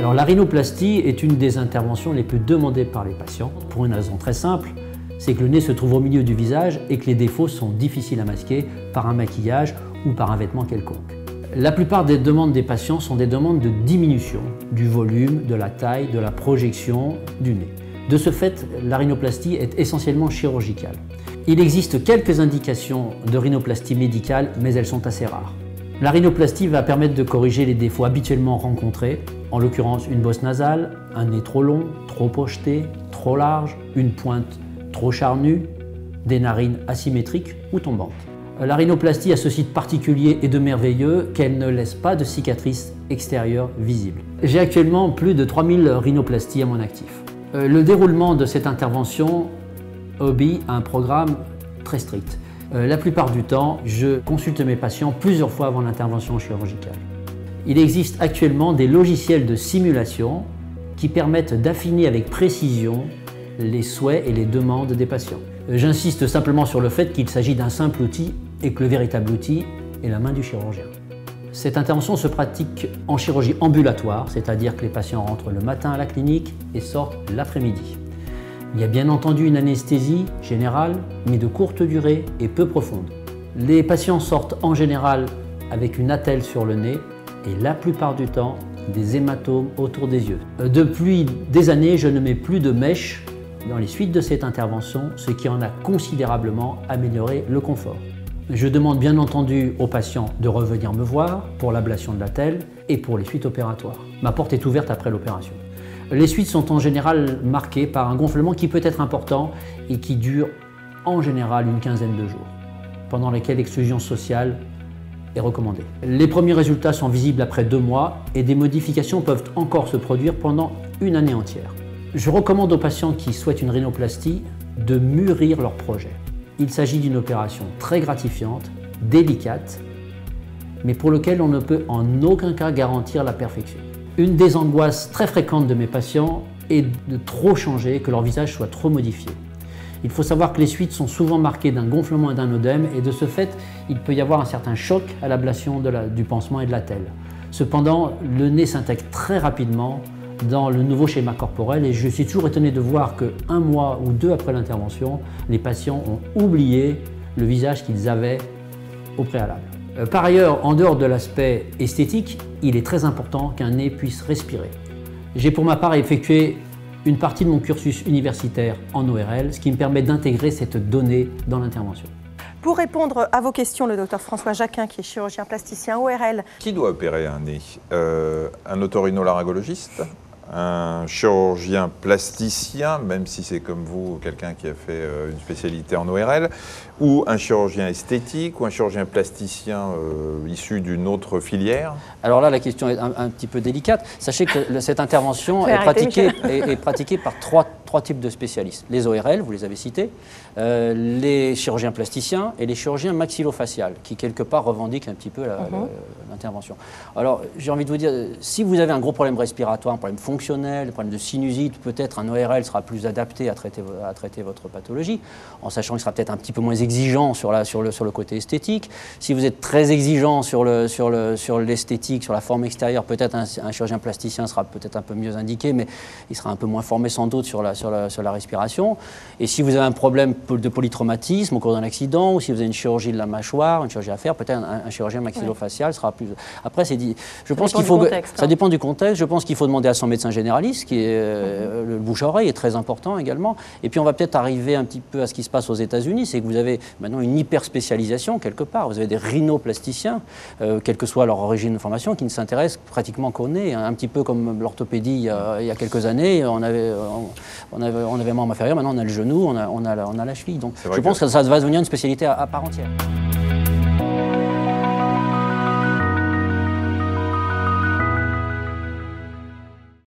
Alors la rhinoplastie est une des interventions les plus demandées par les patients, pour une raison très simple, c'est que le nez se trouve au milieu du visage et que les défauts sont difficiles à masquer par un maquillage ou par un vêtement quelconque. La plupart des demandes des patients sont des demandes de diminution du volume, de la taille, de la projection du nez. De ce fait, la rhinoplastie est essentiellement chirurgicale. Il existe quelques indications de rhinoplastie médicale, mais elles sont assez rares. La rhinoplastie va permettre de corriger les défauts habituellement rencontrés, en l'occurrence une bosse nasale, un nez trop long, trop pocheté, trop large, une pointe trop charnue, des narines asymétriques ou tombantes. La rhinoplastie a ceci de particulier et de merveilleux qu'elle ne laisse pas de cicatrices extérieures visibles. J'ai actuellement plus de 3000 rhinoplasties à mon actif. Le déroulement de cette intervention obéit à un programme très strict. La plupart du temps, je consulte mes patients plusieurs fois avant l'intervention chirurgicale. Il existe actuellement des logiciels de simulation qui permettent d'affiner avec précision les souhaits et les demandes des patients. J'insiste simplement sur le fait qu'il s'agit d'un simple outil et que le véritable outil est la main du chirurgien. Cette intervention se pratique en chirurgie ambulatoire, c'est-à-dire que les patients rentrent le matin à la clinique et sortent l'après-midi. Il y a bien entendu une anesthésie générale, mais de courte durée et peu profonde. Les patients sortent en général avec une attelle sur le nez et la plupart du temps des hématomes autour des yeux. Depuis des années, je ne mets plus de mèches dans les suites de cette intervention, ce qui en a considérablement amélioré le confort. Je demande bien entendu aux patients de revenir me voir pour l'ablation de l'attelle et pour les suites opératoires. Ma porte est ouverte après l'opération. Les suites sont en général marquées par un gonflement qui peut être important et qui dure en général une quinzaine de jours, pendant lesquels l'exclusion sociale est recommandée. Les premiers résultats sont visibles après 2 mois et des modifications peuvent encore se produire pendant une année entière. Je recommande aux patients qui souhaitent une rhinoplastie de mûrir leur projet. Il s'agit d'une opération très gratifiante, délicate, mais pour laquelle on ne peut en aucun cas garantir la perfection. Une des angoisses très fréquentes de mes patients est de trop changer, que leur visage soit trop modifié. Il faut savoir que les suites sont souvent marquées d'un gonflement et d'un œdème et de ce fait, il peut y avoir un certain choc à l'ablation du pansement et de l'attelle. Cependant, le nez s'intègre très rapidement dans le nouveau schéma corporel et je suis toujours étonné de voir qu'un mois ou 2 après l'intervention, les patients ont oublié le visage qu'ils avaient au préalable. Par ailleurs, en dehors de l'aspect esthétique, il est très important qu'un nez puisse respirer. J'ai pour ma part effectué une partie de mon cursus universitaire en ORL, ce qui me permet d'intégrer cette donnée dans l'intervention. Pour répondre à vos questions, le docteur François Jacquin, qui est chirurgien plasticien ORL. Qui doit opérer un nez? Un otorhinolaryngologiste, un chirurgien plasticien, même si c'est comme vous, quelqu'un qui a fait une spécialité en ORL, ou un chirurgien esthétique, ou un chirurgien plasticien issu d'une autre filière? Alors là, la question est un petit peu délicate. Sachez que cette intervention est pratiquée par trois types de spécialistes. Les ORL, vous les avez cités, les chirurgiens plasticiens et les chirurgiens maxillofaciales, qui quelque part revendiquent un petit peu l'intervention. Alors, j'ai envie de vous dire, si vous avez un gros problème respiratoire, un problème fonctionnel, un problème de sinusite, peut-être un ORL sera plus adapté à traiter votre pathologie, en sachant qu'il sera peut-être un petit peu moins exigeant sur le côté esthétique. Si vous êtes très exigeant sur l'esthétique, sur la forme extérieure, peut-être un chirurgien plasticien sera peut-être un peu mieux indiqué, mais il sera un peu moins formé sans doute sur la respiration. Et si vous avez un problème de polytraumatisme au cours d'un accident, ou si vous avez une chirurgie de la mâchoire, une chirurgie à faire, peut-être un chirurgien maxillofacial sera plus... Après, je pense qu'il faut... Ça dépend du contexte. Je pense qu'il faut demander à son médecin généraliste, qui est le bouche-oreille est très important également. Et puis on va peut-être arriver un petit peu à ce qui se passe aux États-Unis, c'est que vous avez maintenant une hyper-spécialisation quelque part. Vous avez des rhinoplasticiens, quelle que soit leur origine de formation, qui ne s'intéressent pratiquement qu'au nez. Un petit peu comme l'orthopédie il y a quelques années, on avait membre inférieur, maintenant on a le genou, on a la cheville. Donc je pense que ça va devenir une spécialité à part entière.